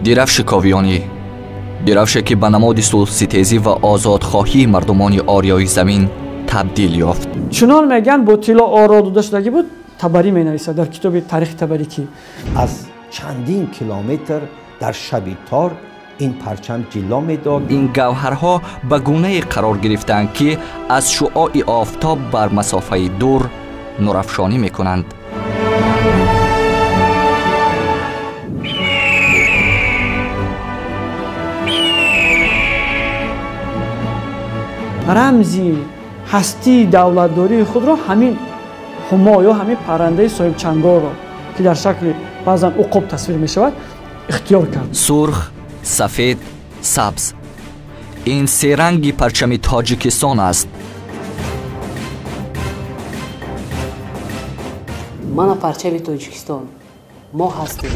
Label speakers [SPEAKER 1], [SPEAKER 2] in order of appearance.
[SPEAKER 1] درفش کاویانی، درفشی که به نماد صلح‌ستیزی و آزادخواهی مردمان آریای زمین تبدیل یافت.
[SPEAKER 2] چنان میگن با طلا آراد شدگی بود. تبری می نویسد در کتاب تاریخ تبریکی.
[SPEAKER 3] از چندین کیلومتر در شب تار این پرچم جلوه میداد.
[SPEAKER 1] این گوهرها به گونه‌ای قرار گرفتند که از شعاع آفتاب بر مسافه دور نورافشانی میکنند.
[SPEAKER 2] رمزی هستی دولتداری خود را همین هما یا همین پرنده صاحب چنگال را که در شکل بعضا عقاب تصویر می شود اختیار کرد.
[SPEAKER 1] سرخ، سفید، سبز، این سه رنگی پرچم تاجیکستان است.
[SPEAKER 4] من پرچم تاجیکستان ما هستیم.